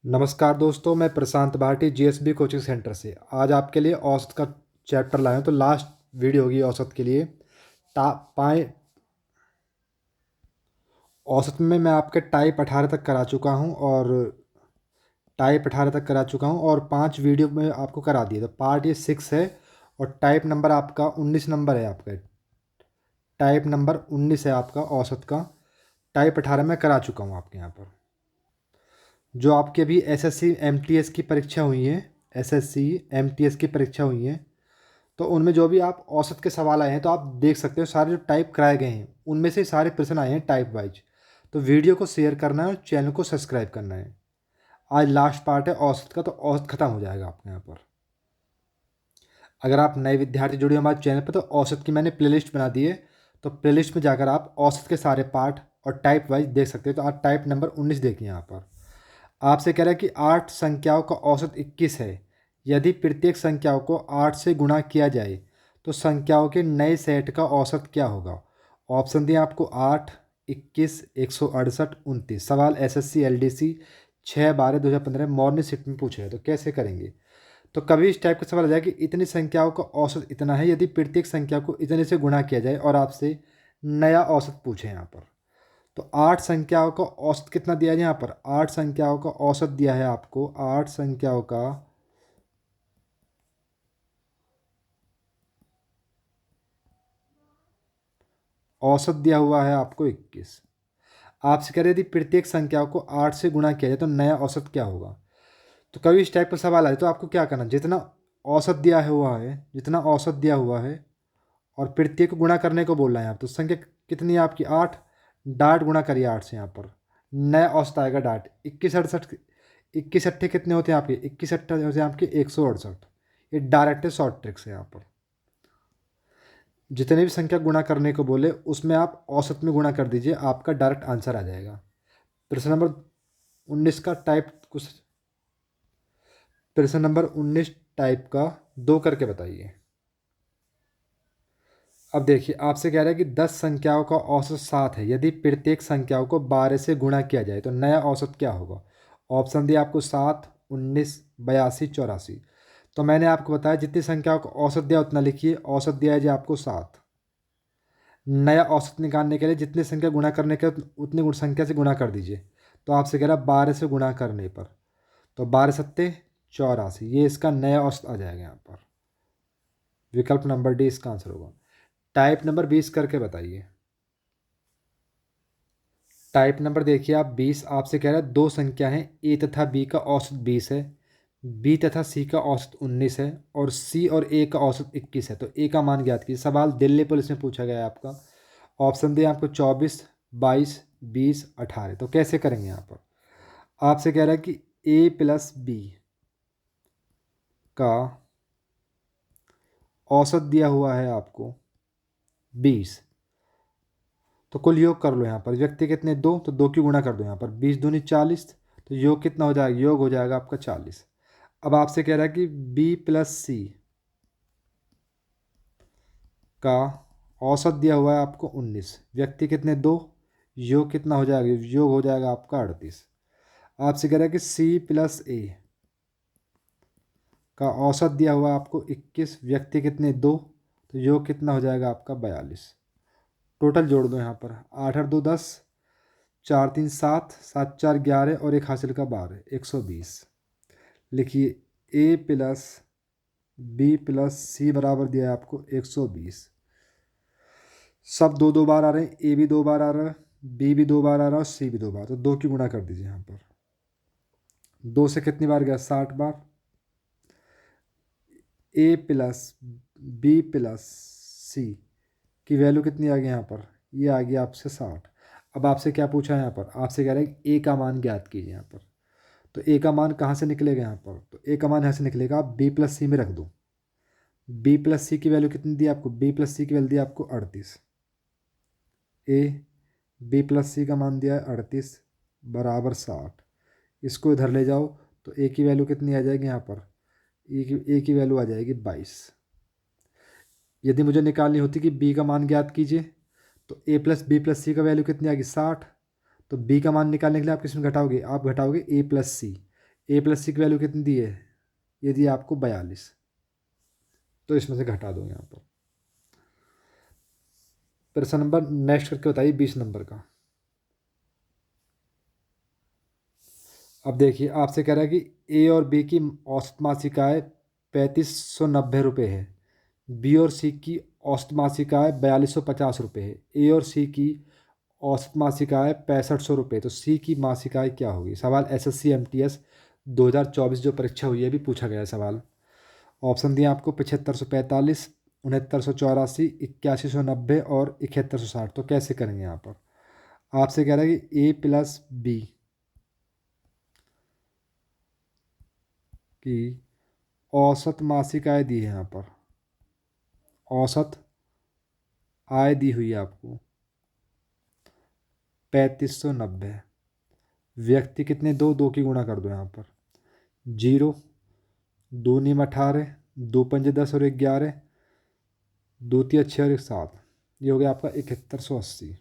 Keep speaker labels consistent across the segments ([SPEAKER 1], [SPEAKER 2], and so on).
[SPEAKER 1] नमस्कार दोस्तों, मैं प्रशांत भाटी जीएसबी कोचिंग सेंटर से आज आपके लिए औसत का चैप्टर लाया हूं। तो लास्ट वीडियो होगी औसत के लिए। टा पाए औसत में मैं आपके टाइप 18 तक करा चुका हूं और 5 वीडियो में आपको करा दिया। तो पार्ट ये 6 है और टाइप नंबर आपका 19 नंबर है। आपका टाइप नंबर 19 है आपका औसत का। टाइप 18 में करा चुका हूँ आपके यहाँ पर। जो आपके अभी एसएससी एमटीएस की परीक्षा हुई है, एसएससी एमटीएस की परीक्षा हुई है, तो उनमें जो भी आप औसत के सवाल आए हैं तो आप देख सकते हो। सारे जो टाइप कराए गए हैं उनमें से सारे प्रश्न आए हैं टाइप वाइज। तो वीडियो को शेयर करना है और चैनल को सब्सक्राइब करना है। आज लास्ट पार्ट है औसत का, तो औसत खत्म हो जाएगा आपके यहाँ पर। अगर आप नए विद्यार्थी जुड़े हो हमारे चैनल पर, तो औसत की मैंने प्लेलिस्ट बना दी है। तो प्लेलिस्ट में जाकर आप औसत के सारे पार्ट और टाइप वाइज देख सकते हो। तो आज टाइप नंबर 19 देखिए यहाँ पर। आपसे कह रहा है कि 8 संख्याओं का औसत 21 है। यदि प्रत्येक संख्याओं को 8 से गुणा किया जाए तो संख्याओं के नए सेट का औसत क्या होगा। ऑप्शन दिए आपको 8, 21, 168, 29। सवाल एसएससी एलडीसी 6/12/2015 मॉर्निंग शिफ्ट में पूछे हैं। तो कैसे करेंगे। तो कभी इस टाइप का सवाल आ जाए कि इतनी संख्याओं का औसत इतना है, यदि प्रत्येक संख्या को इतने से गुणा किया जाए, और आपसे नया औसत पूछे यहाँ पर। तो 8 संख्याओं का औसत कितना दिया है यहाँ पर। 8 संख्याओं का औसत दिया है आपको। 8 संख्याओं का औसत दिया हुआ है आपको 21। आपसे कह रहे यदि प्रत्येक संख्याओं को 8 से गुणा किया जाए तो नया औसत क्या होगा। तो कभी इस टाइप का सवाल आए तो आपको क्या करना, जितना औसत दिया हुआ है और प्रत्येक को गुणा करने को बोल रहे हैं आप। तो संख्या कितनी है आपकी 8। डाट गुणा करिए 8 से यहाँ पर। नया औसत आएगा डाट 21 68। 21 अट्ठे कितने होते हैं आपके, 21 अट्ठे होते हैं आपके 168। ये डायरेक्ट शॉर्ट ट्रिक्स है यहाँ पर। जितने भी संख्या गुणा करने को बोले उसमें आप औसत में गुणा कर दीजिए, आपका डायरेक्ट आंसर आ जाएगा। प्रश्न नंबर 19 का टाइप कुछ प्रश्न नंबर 19 टाइप का 2 करके बताइए। अब देखिए आपसे कह रहा है कि 10 संख्याओं का औसत 7 है। यदि प्रत्येक संख्याओं को 12 से गुणा किया जाए तो नया औसत क्या होगा। ऑप्शन दिया आपको 7, 19, 82, 84। तो मैंने आपको बताया जितनी संख्याओं का औसत दिया उतना लिखिए। औसत दिया है जी आपको 7। नया औसत निकालने के लिए जितनी संख्या गुणा करने के उतनी संख्या से गुणा कर दीजिए। तो आपसे कह रहा है 12 से गुणा करने पर, तो 12 सत्ते 84। ये इसका नया औसत आ जाएगा यहाँ पर। विकल्प नंबर डी इसका आंसर होगा। टाइप नंबर 20 करके बताइए। टाइप नंबर देखिए आप 20। आपसे कह रहा है दो संख्या है, ए तथा बी का औसत 20 है, बी तथा सी का औसत 19 है, और सी और ए का औसत 21 है। तो ए का मान ज्ञात कीजिए। सवाल दिल्ली पुलिस में पूछा गया है आपका। ऑप्शन दिए आपको 24, 22, 20, 18। तो कैसे करेंगे यहाँ पर। आपसे कह रहा है कि ए प्लस बी का औसत दिया हुआ है आपको 20। तो कुल योग कर लो यहाँ पर। व्यक्ति कितने, दो, तो दो की गुणा कर दो यहाँ पर। 20 दूनी 40। तो योग कितना हो जाएगा, योग हो जाएगा आपका 40। अब आपसे कह रहा है कि बी प्लस सी का औसत दिया हुआ है आपको 19। व्यक्ति कितने, दो, योग कितना हो जाएगा, योग हो जाएगा आपका 38। आपसे कह रहा है कि सी प्लस ए का औसत दिया हुआ है आपको 21। व्यक्ति कितने, दो, तो योग कितना हो जाएगा आपका 42। टोटल जोड़ दो यहाँ पर। 8 8 2 10, 4 3 7, 7 4 11 और एक हासिल का 12, 120। लिखिए ए प्लस बी प्लस सी बराबर दिया है आपको 120। सब दो दो बार आ रहे हैं। ए भी 2 बार आ रहा है, बी भी 2 बार आ रहा है और सी भी 2 बार। तो दो की गुणा कर दीजिए यहाँ पर। 2 से कितनी बार गया, 60 बार। ए प्लस बी प्लस सी की वैल्यू कितनी आ गई यहाँ पर, ये आ गई आपसे 60। अब आपसे क्या पूछा है यहाँ पर, आपसे कह रहा है कि ए का मान ज्ञात कीजिए यहाँ पर। तो ए का मान कहाँ से निकलेगा यहाँ पर, तो ए का मान यहाँ से निकलेगा। आप बी प्लस सी में रख दो। बी प्लस सी की वैल्यू कितनी दी आपको, बी प्लस सी की वैल्यू दी आपको 38। ए बी प्लस सी का मान दिया है 38 बराबर 60। इसको इधर ले जाओ तो ए की वैल्यू कितनी आ जाएगी यहाँ पर, ए की वैल्यू आ जाएगी 22। यदि मुझे निकालनी होती कि बी का मान ज्ञात कीजिए, तो ए प्लस बी प्लस सी का वैल्यू कितनी आएगी 60। तो बी का मान निकालने के लिए आप किसमें घटाओगे, आप घटाओगे ए प्लस सी। ए प्लस सी की वैल्यू कितनी दी है, ये दी आपको 42, तो इसमें से घटा दो यहाँ पर। प्रश्न नंबर नेक्स्ट करके बताइए 20 नंबर का। अब देखिए आपसे कह रहा है कि ए और बी की औसत मासिक आय 3590 रुपये है, बी और सी की औसत मासिक आय 4250 रुपये है, ए और सी की औसत मासिक आय 6500 रुपये, तो सी की मासिक आय क्या होगी। सवाल एसएससी एमटीएस 2024 जो परीक्षा हुई है अभी पूछा गया है सवाल। ऑप्शन दिए आपको 7545, 6984, 8190 और 7160। तो कैसे करेंगे यहाँ पर, आपसे कह रहा है कि ए प्लस बी की औसत मासिक आय दी है, यहाँ पर औसत आय दी हुई है आपको 3590। व्यक्ति कितने, दो, दो की गुणा कर दो यहाँ पर, 0, 2 नीम 18, 2 पंजे 10 और 1 11, 2 तिया 6 और 1 7, ये हो गया आपका 7180।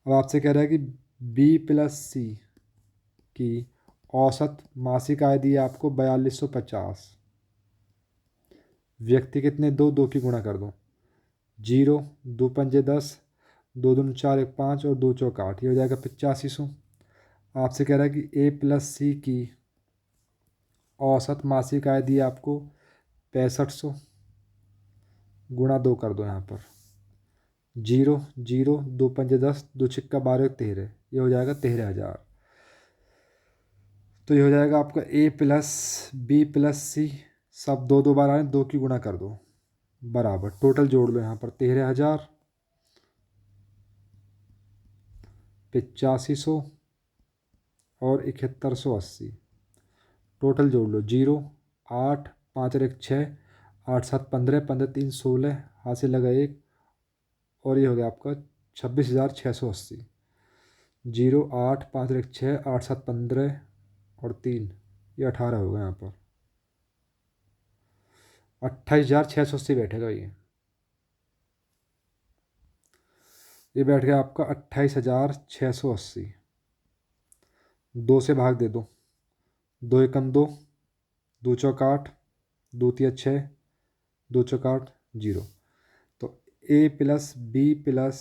[SPEAKER 1] अब आपसे कह रहा है कि बी प्लस सी की औसत मासिक आय दी है आपको 4250। व्यक्ति कितने, दो, दो की गुणा कर दो, 0, 2 पंजे 10, 2 दूनी 4 1 5 और 2 चौक 8, ये हो जाएगा 8500। आपसे कह रहा है कि ए प्लस सी की औसत मासिक आय दी आपको 6500, गुणा 2 कर दो यहाँ पर, 0, 0, 2 पंजे 10, 2 छिक्का 12 13, ये हो जाएगा 13000। तो ये हो जाएगा आपका ए प्लस बी प्लस सी, सब दो दो बार आए, दो की गुणा कर दो, बराबर टोटल जोड़ लो यहाँ पर 13000, 8500 और 7180। टोटल जोड़ लो, 0, 8, 5 और 1 6, 8 7 15, 15 3 16, हाथ से लगा 1, और ये हो गया आपका 26,680। 0, 8, 5 और 1 6, 8 7 15 और 3, ये 18 होगा यहाँ पर, 28,680 बैठेगा ये बैठ गया आपका 28,680। 2 से भाग दे दो, 2 एकम 2, 2 चौक 8, 2 तिया 6, 2 चौक 8 0। तो ए प्लस बी प्लस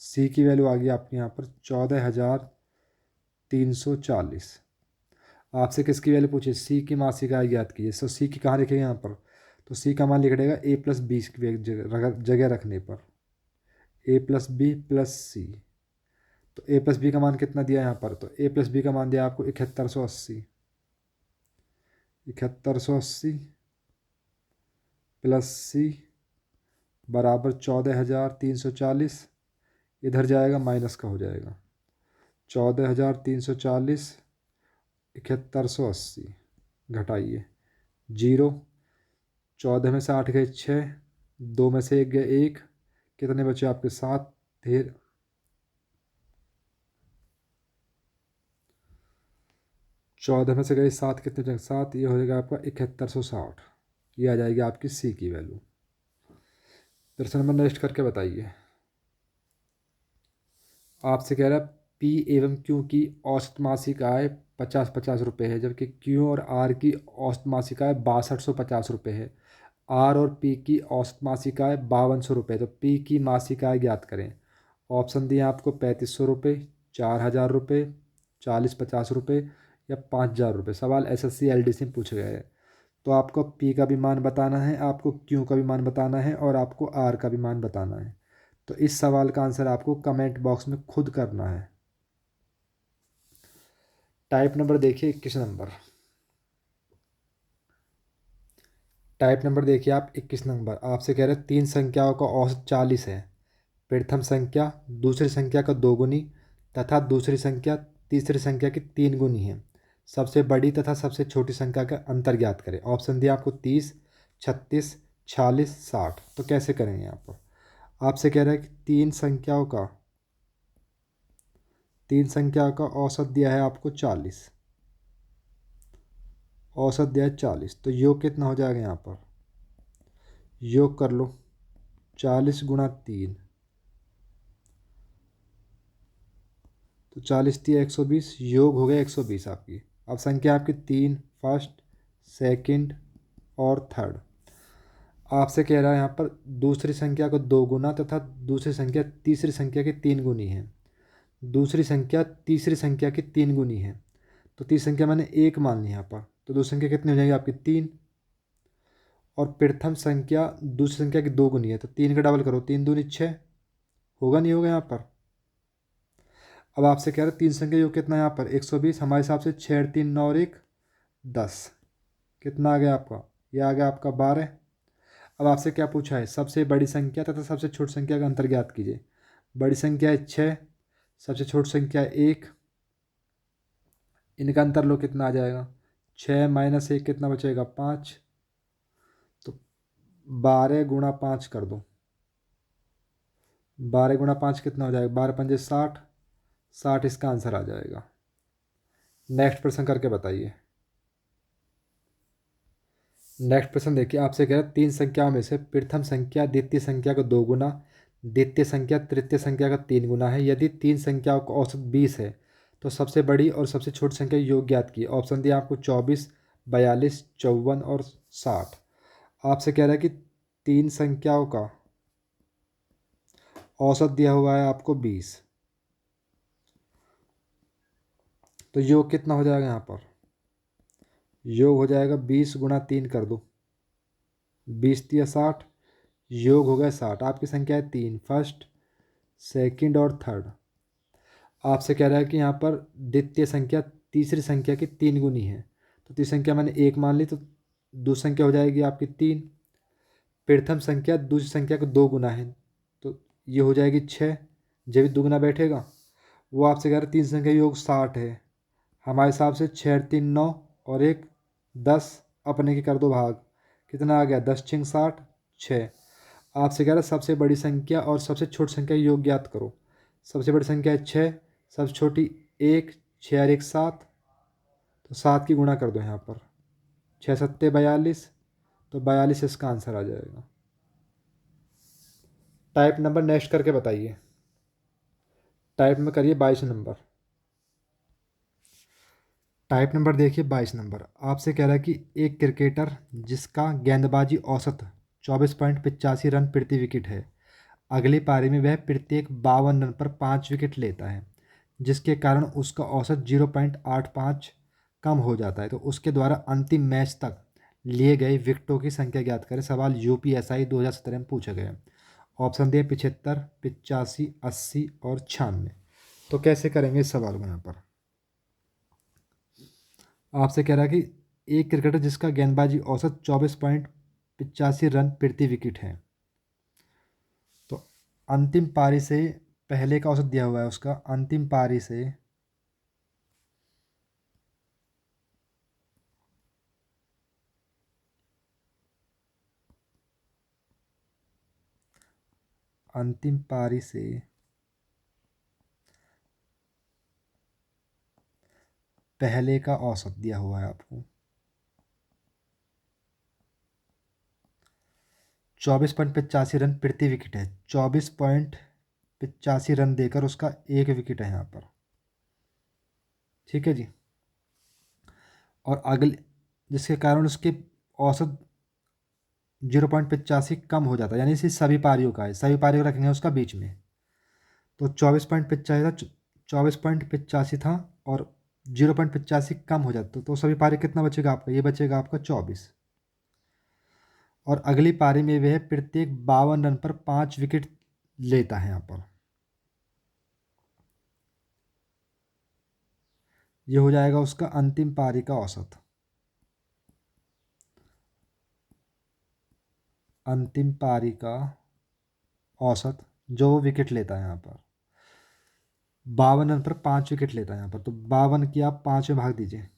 [SPEAKER 1] सी की वैल्यू आ गई आपके यहाँ पर 14,340। आपसे किसकी वैल्यू पूछी, सी की मासिक आय ज्ञात कीजिए। तो सी की कहाँ लिखेगा यहाँ पर, तो सी का मान लिख देगा ए प्लस बी की जगह रखने पर, ए प्लस बी प्लस सी। तो ए प्लस बी का मान कितना दिया यहाँ पर, तो ए प्लस बी का मान दिया आपको 7180। 7180 प्लस सी बराबर 14,340, इधर जाएगा माइनस का हो जाएगा, 14,340, 7180 घटाइए, 0, 14 में से 8 गए 6, 2 में से 1 गए 1, कितने बचे आपके 7, 14 में से गए 7, कितने बचे 7, ये हो जाएगा आपका 7160। ये आ जाएगी आपकी सी की वैल्यू। प्रश्न नंबर नेक्स्ट करके बताइए। आपसे कह रहा है पी एवं क्यू की औसत मासिक आय 50-50 रुपये है, जबकि क्यू और आर की औसत मासिक आय 6250 रुपये है। आर और पी की औसत मासिक आय 5200 रुपये, तो पी की मासिक आय ज्ञात करें। ऑप्शन दिए आपको 3500 रुपये, 4000 रुपये, 40-50 रुपये या 5000 रुपये। सवाल एसएससी एलडीसी में पूछे गए हैं। तो आपको पी का भी मान बताना है, आपको क्यू का भी मान बताना है और आपको आर का भी मान बताना है। तो इस सवाल का आंसर आपको कमेंट बॉक्स में खुद करना है। टाइप नंबर देखिए 21 नंबर। टाइप नंबर देखिए आप 21 नंबर। आपसे कह रहे हैं 3 संख्याओं का औसत 40 है। प्रथम संख्या दूसरी संख्या का 2 गुनी तथा दूसरी संख्या तीसरी संख्या की 3 गुनी है। सबसे बड़ी तथा सबसे छोटी संख्या का अंतर ज्ञात करें। ऑप्शन दिया आपको 30, 36, 46, 60। तो कैसे करेंगे यहाँ पर, आपसे कह रहा है कि तीन संख्या का औसत दिया है आपको 40, औसत दिया है 40, तो योग कितना हो जाएगा यहाँ पर, योग कर लो 40 गुणा 3, तो 40 3 120, योग हो गया 120 आपकी। अब संख्या आपकी 3 फर्स्ट, सेकंड और थर्ड। आपसे कह रहा है यहाँ पर दूसरी संख्या को 2 गुना तथा दूसरी संख्या तीसरी संख्या की 3 गुनी है। दूसरी संख्या तीसरी संख्या की 3 गुनी है, तो तीसरी संख्या मैंने 1 मान ली यहाँ पर, तो दूसरी संख्या कितनी हो जाएगी आपकी 3। और प्रथम संख्या दूसरी संख्या की 2 गुनी है, तो 3 का डबल करो, 3 दूनी 6, होगा नहीं होगा यहाँ पर। अब आपसे कह रहे हैं तीन संख्या योग कितना है यहाँ पर 120, हमारे हिसाब से 6 3 9 और 1 10, कितना आ गया आपका, ये आ गया आपका 12। अब आपसे क्या पूछा है, सबसे बड़ी संख्या तथा सबसे छोटी संख्या का अंतर ज्ञात कीजिए। बड़ी संख्या है 6, सबसे छोटी संख्या है 1, इनका अंतर लो कितना आ जाएगा, 6 माइनस 1 कितना बचेगा 5, तो 12 गुणा 5 कर दो, 12 गुणा 5 कितना हो जाएगा, 12 पंजे 60, 60 इसका आंसर आ जाएगा। नेक्स्ट प्रश्न करके बताइए। नेक्स्ट प्रश्न देखिए, आपसे कह रहा है तीन संख्याओं में से प्रथम संख्या द्वितीय संख्या का 2 गुना, द्वितीय संख्या तृतीय संख्या का 3 गुना है। यदि तीन संख्याओं का औसत 20 है तो सबसे बड़ी और सबसे छोटी संख्या योग ज्ञात की। ऑप्शन दिया आपको 24, 42, 54 और 60। आपसे कह रहा है कि तीन संख्याओं का औसत दिया हुआ है आपको 20, तो योग कितना हो जाएगा यहाँ पर, योग हो जाएगा 20 गुणा 3 कर दो, 20 तिया 60, योग हो गया 60। आपकी संख्या है 3 फर्स्ट, सेकंड और थर्ड। आपसे कह रहा है कि यहाँ पर द्वितीय संख्या तीसरी संख्या की 3 गुनी है, तो तीसरी संख्या मैंने 1 मान ली, तो दूसरी संख्या हो जाएगी आपकी 3। प्रथम संख्या दूसरी संख्या को 2 गुना है, तो ये हो जाएगी 6, जब भी दुगुना बैठेगा। वो आपसे कह रहा है तीन संख्या योग 60 है, हमारे हिसाब से 6 3 9 और 1 10, अपने के कर दो भाग, कितना आ गया 10 6 60 6। आपसे कह रहा है सबसे बड़ी संख्या और सबसे छोटी संख्या योग ज्ञात करो। सबसे बड़ी संख्या है 6, सबसे छोटी 1, 6 और 1 7, तो 7 की गुणा कर दो यहाँ पर, 6 सत्ते 42, तो 42 इसका आंसर आ जाएगा। टाइप नंबर नेक्स्ट करके बताइए। टाइप में करिए 22 नंबर। टाइप नंबर देखिए 22 नंबर। आपसे कह रहा है कि एक क्रिकेटर जिसका गेंदबाजी औसत 24.85 रन प्रति विकेट है, अगली पारी में वह प्रत्येक 52 रन पर 5 विकेट लेता है, जिसके कारण उसका औसत 0.85 कम हो जाता है, तो उसके द्वारा अंतिम मैच तक लिए गए विकेटों की संख्या ज्ञात करें। सवाल यूपीएसआई 2017 में पूछा गया है। ऑप्शन दिए 75, 85, 80 और 96। तो कैसे करेंगे इस सवाल को यहाँ पर। आपसे कह रहा है कि एक क्रिकेटर जिसका गेंदबाजी औसत 24.85 रन प्रति विकेट है, तो अंतिम पारी से पहले का औसत दिया हुआ है उसका, अंतिम पारी से अंतिम पारी से पहले का औसत दिया हुआ है आपको 24.85 रन प्रति विकेट है। 24.85 रन देकर उसका एक विकेट है यहाँ पर, ठीक है जी। और अगले जिसके कारण उसके औसत 0.85 कम हो जाता है, यानी इसी सभी पारियों का है, सभी पारियों को रखेंगे उसका बीच में, तो 24.85 था, 24.85 था और 0.85 कम हो जाता, तो सभी पारी कितना बचेगा आपका, ये बचेगा आपका 24। और अगली पारी में वह प्रत्येक 52 रन पर 5 विकेट लेता है यहाँ पर, ये हो जाएगा उसका अंतिम पारी का औसत। अंतिम पारी का औसत जो वो विकेट लेता है यहाँ पर, 52 रन पर 5 विकेट लेता है यहाँ पर, तो 52 की आप 5 में भाग दीजिए,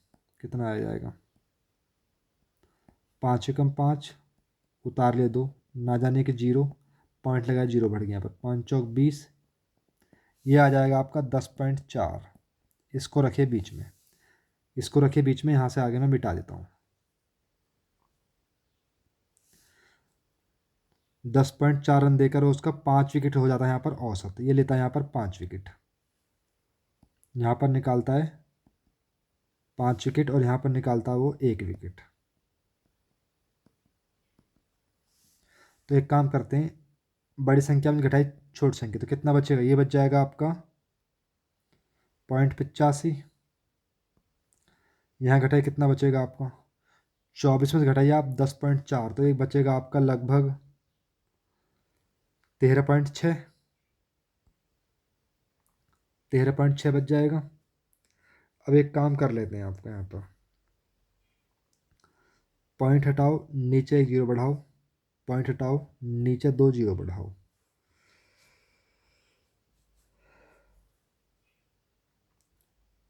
[SPEAKER 1] कितना आ जाएगा, 5 एकम 5, उतार ले 2, ना जाने कि 0, पॉइंट लगाया 0 बढ़ गया यहाँ पर, 5 चौक 20, ये आ जाएगा आपका 10.4। इसको रखिए बीच में, इसको रखिए बीच में, यहाँ से आगे मैं मिटा देता हूँ। 10.4 रन देकर उसका 5 विकेट हो जाता है यहाँ पर औसत, ये लेता है यहाँ पर 5 विकेट, यहाँ पर निकालता है 5 विकेट, और यहाँ पर निकालता है वो 1 विकेट। तो एक काम करते हैं, बड़ी संख्या में घटाई छोटी संख्या, तो कितना बचेगा, ये बच जाएगा आपका 0.85। यहाँ घटाई कितना बचेगा आपका, 24 में से घटाइए आप 10.4, तो एक बचेगा आपका लगभग 13.6, 13.6 बच जाएगा। अब एक काम कर लेते हैं आपका, यहाँ पर पॉइंट हटाओ, नीचे 1 जीरो बढ़ाओ, पॉइंट हटाओ, नीचे 2 जीरो बढ़ाओ।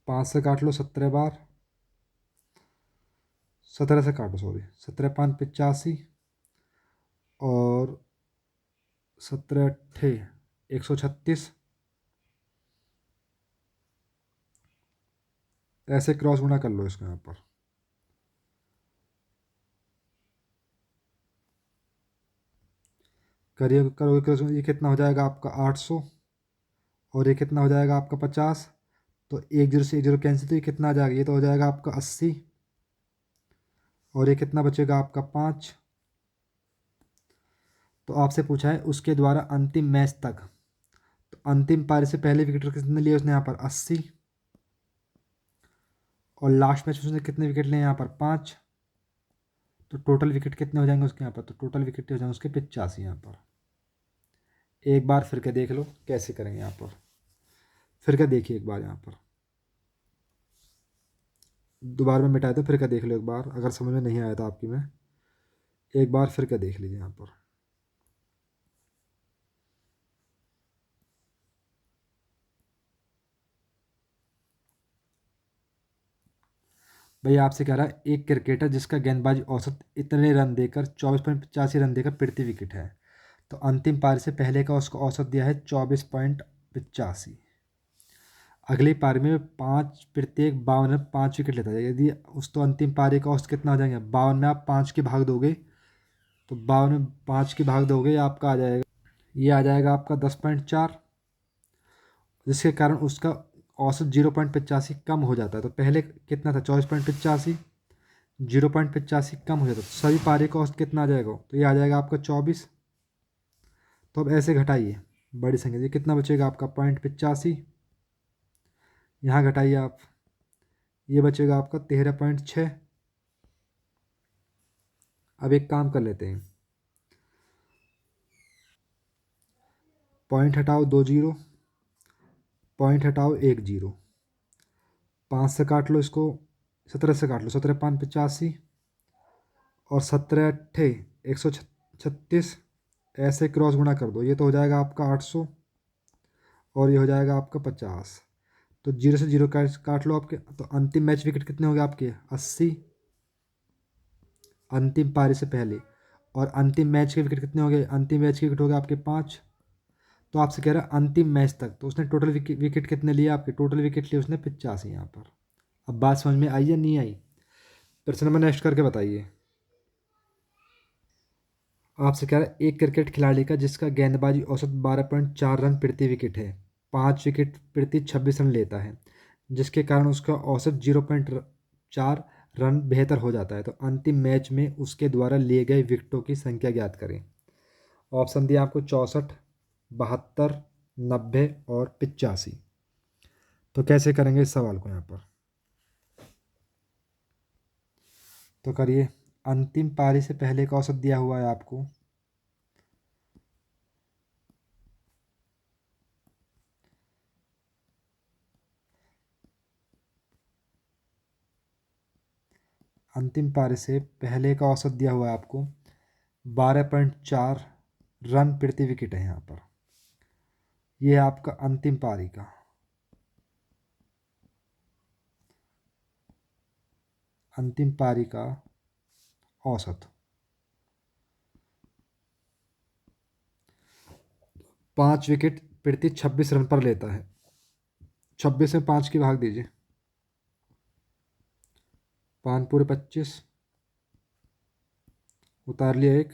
[SPEAKER 1] 5 से काट लो 17 बार, 17 से काटो, सॉरी, 17×5 = 85, और 17×8 = 136। ऐसे क्रॉस गुणा कर लो इसको यहाँ पर। करिए, करोगे क्रॉस, ये कितना हो जाएगा आपका 800, और ये कितना हो जाएगा आपका 50। तो 1 जीरो से 1 जीरो कैंसिल, तो ये कितना आ जाएगा, ये तो हो जाएगा आपका 80, और ये कितना बचेगा आपका 5। तो आपसे पूछा है उसके द्वारा अंतिम मैच तक, तो अंतिम पारी से पहले विकेट कितने लिए उसने यहाँ पर 80, और लास्ट मैच में उसने कितने विकेट लिए यहाँ पर 5। तो टोटल विकेट कितने हो जाएंगे उसके यहाँ पर, तो टोटल विकेट हो जाएंगे उसके 85 यहाँ पर। एक बार फिर के देख लो कैसे करेंगे यहाँ पर, फिर के देखिए एक बार यहाँ पर, दोबारा में मिटाए तो फिर का देख लो एक बार, अगर समझ में नहीं आया था आपकी में, एक बार फिर का देख लीजिए यहाँ पर। भाई आपसे कह रहा है एक क्रिकेटर जिसका गेंदबाजी औसत इतने रन देकर 24.85 रन देकर प्रति विकेट है, तो अंतिम पारी से पहले का उसका औसत दिया है 24.85। अगली पारी में 5 प्रत्येक 52 में 5 विकेट लेता है, यदि उस तो अंतिम पारी का औसत कितना हो जाएगा, 52 में आप 5 के भाग दोगे, तो 52 में 5 के भाग दोगे, आपका आ जाएगा, ये आ जाएगा आपका 10.4, जिसके कारण उसका औसत 0.85 कम हो जाता है। तो पहले कितना था 24.85, 0.85 कम हो जाता है, तो सभी पारी का औसत कितना आ जाएगा, तो ये आ जाएगा आपका 24। तो अब ऐसे घटाइए बड़ी संख्या, ये कितना बचेगा आपका 0.85, यहाँ घटाइए आप, ये बचेगा आपका 13.6। अब एक काम कर लेते हैं, पॉइंट हटाओ 2 जीरो, पॉइंट हटाओ 1 जीरो, 5 से काट लो इसको, 17 से काट लो, 17×5 = 85, और 17×8 = 136। ऐसे क्रॉस गुणा कर दो, ये तो हो जाएगा आपका 800, और ये हो जाएगा आपका 50। तो जीरो से जीरो काट काट लो आपके, तो अंतिम मैच विकेट कितने हो गए आपके 80, अंतिम पारी से पहले, और अंतिम मैच के विकेट कितने हो गए, अंतिम मैच के विकेट हो गए आपके 5। तो आपसे कह रहा है अंतिम मैच तक, तो उसने टोटल विकेट कितने लिए, आपके टोटल विकेट लिए उसने 85 यहाँ पर। अब बात समझ में आई या नहीं आई, प्रश्न नंबर नेक्स्ट करके बताइए। आपसे कह रहा है एक क्रिकेट खिलाड़ी का जिसका गेंदबाजी औसत 12.4 रन प्रति विकेट है, 5 विकेट प्रति 26 रन लेता है, जिसके कारण उसका औसत 0.4 रन बेहतर हो जाता है, तो अंतिम मैच में उसके द्वारा लिए गए विकेटों की संख्या ज्ञात करें। ऑप्शन दिया आपको 64, 72, 90 और 85। तो कैसे करेंगे इस सवाल को यहाँ पर, तो करिए। अंतिम पारी से पहले का औसत दिया हुआ है आपको, अंतिम पारी से पहले का औसत दिया हुआ है आपको 12.4 रन प्रति विकेट है यहाँ पर, ये है आपका अंतिम पारी का, अंतिम पारी का औसत। 5 विकेट प्रति 26 रन पर लेता है, 26 में 5 की भाग दीजिए, 5×5 = 25, उतार लिया एक,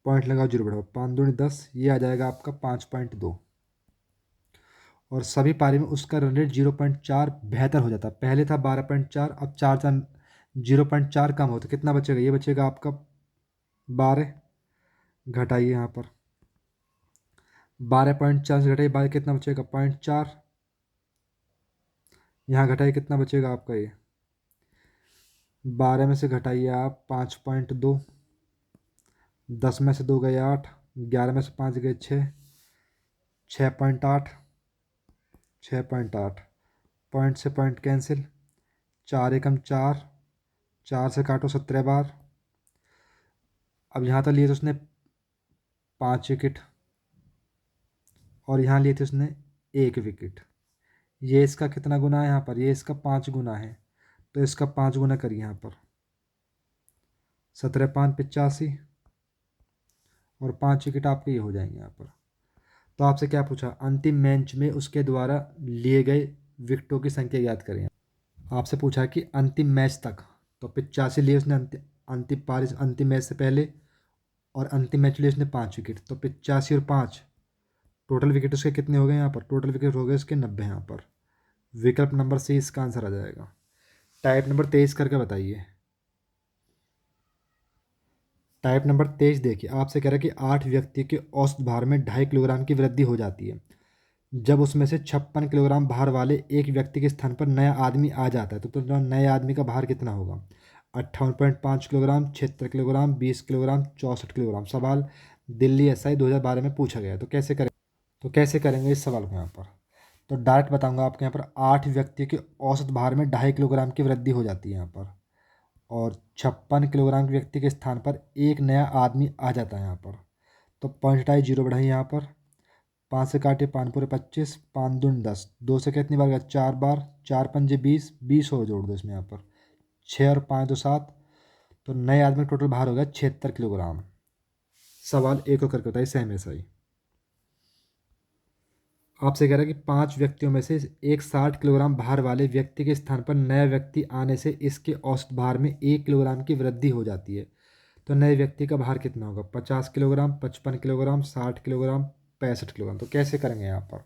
[SPEAKER 1] पॉइंट लगाओ जीरो बढ़ाओ, 5×2 = 10, ये आ जाएगा आपका 5.2। और सभी पारी में उसका रन रेट 0.4 बेहतर हो जाता। पहले था 12.4, अब 0.4 कम हो तो कितना बचेगा, ये बचेगा आपका 12। घटाइए यहाँ पर 12.4 से घटाइए 12, कितना बचेगा 0.4। यहाँ घटाइए कितना बचेगा आपका, ये 12 में से घटाइए आप 5.2, 10 में से 2 गए 8, 11 में से 5 गए 6, 6.8, 6.8। पॉइंट से पॉइंट कैंसिल, 4 एकम 4, 4 से काटो 17 बार। अब यहाँ तक लिए तो उसने 5 विकेट और यहाँ लिए थे उसने 1 विकेट। ये इसका कितना गुना है यहाँ पर, ये इसका 5 गुना है, तो इसका 5 गुना करिए यहाँ पर। 17 5 85 और 5 विकेट आपके ये हो जाएंगे यहाँ पर। तो आपसे क्या पूछा, अंतिम मैच में उसके द्वारा लिए गए विकेटों की संख्या याद करें। आपसे पूछा कि अंतिम मैच तक, तो 85 लिए उसने अंतिम पारी, अंतिम मैच से पहले, और अंतिम मैच लिए उसने 5 विकेट, तो 85 और 5 टोटल विकेट उसके कितने हो गए यहाँ पर, टोटल विकेट हो गए उसके 90 यहाँ पर। विकल्प नंबर सी इसका आंसर आ जाएगा। टाइप नंबर 23 करके बताइए। टाइप नंबर 23 देखिए, आपसे कह रहा है कि 8 व्यक्ति के औसत भार में 2.5 किलोग्राम की वृद्धि हो जाती है जब उसमें से 56 किलोग्राम भार वाले एक व्यक्ति के स्थान पर नया आदमी आ जाता है। तो नए आदमी का भार कितना होगा, 58.5 किलोग्राम, 76 किलोग्राम, 20 किलोग्राम, 64 किलोग्राम। सवाल दिल्ली एसआई 2012 में पूछा गया है। तो कैसे करेंगे इस सवाल को यहाँ पर, तो डायरेक्ट बताऊंगा आपके यहाँ पर 8 व्यक्ति के औसत भार में 2.5 किलोग्राम की वृद्धि हो जाती है यहाँ पर, और 56 किलोग्राम के व्यक्ति के स्थान पर एक नया आदमी आ जाता है यहाँ पर। तो 0.5 बढ़ाई यहाँ पर, 5 से काटिए 5 पूरे 25, 5 दून 10, 2 से कितनी बार गया 4 बार, 4 पंजे 20, 20 और जोड़ दो इसमें यहाँ पर, 6 और 5 2 7। तो नए आदमी का टोटल भार हो गया 76 किलोग्राम। सवाल एक और करके बताइए, सेम ऐसा ही। आपसे कह रहा है कि 5 व्यक्तियों में से एक 60 किलोग्राम भार वाले व्यक्ति के स्थान पर नया व्यक्ति आने से इसके औसत भार में 1 किलोग्राम की वृद्धि हो जाती है। तो नए व्यक्ति का भार कितना होगा, 50 किलोग्राम, 55 किलोग्राम, 60 किलोग्राम, 65 किलोग्राम। तो कैसे करेंगे यहाँ पर,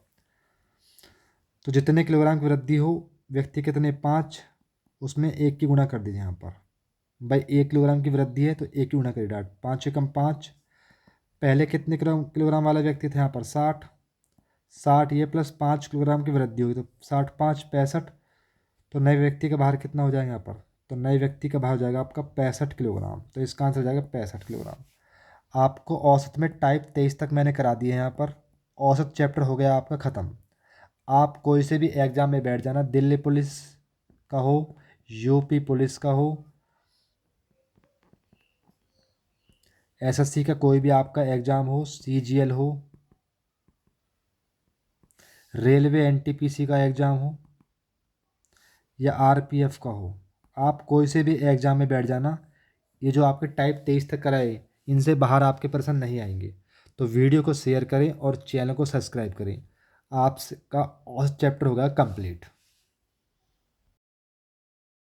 [SPEAKER 1] तो जितने किलोग्राम की वृद्धि हो, व्यक्ति कितने 5, उसमें 1 की गुणा कर दीजिए यहाँ पर। भाई 1 किलोग्राम की वृद्धि है तो 1 की गुणा करिए डाट, 5 एकम 5। पहले कितने किलोग्राम वाला व्यक्ति थे यहाँ पर 60, 60 ये प्लस 5 किलोग्राम की वृद्धि होगी तो 60 5 65। तो नए व्यक्ति का भार कितना हो जाएगा यहाँ पर, तो नए व्यक्ति का भार हो जाएगा आपका 65 किलोग्राम। तो इसका आंसर हो जाएगा 65 किलोग्राम। आपको औसत में टाइप 23 तक मैंने करा दिए हैं यहाँ पर। औसत चैप्टर हो गया आपका ख़त्म। आप कोई से भी एग्ज़ाम में बैठ जाना, दिल्ली पुलिस का हो, यूपी पुलिस का हो, एसएससी का कोई भी आपका एग्ज़ाम हो, सीजीएल हो, रेलवे एनटीपीसी का एग्ज़ाम हो या आरपीएफ का हो, आप कोई से भी एग्ज़ाम में बैठ जाना, ये जो आपके टाइप 23 तक कराए इनसे बाहर आपके प्रश्न नहीं आएंगे। तो वीडियो को शेयर करें और चैनल को सब्सक्राइब करें। आपका औसत चैप्टर होगा कंप्लीट।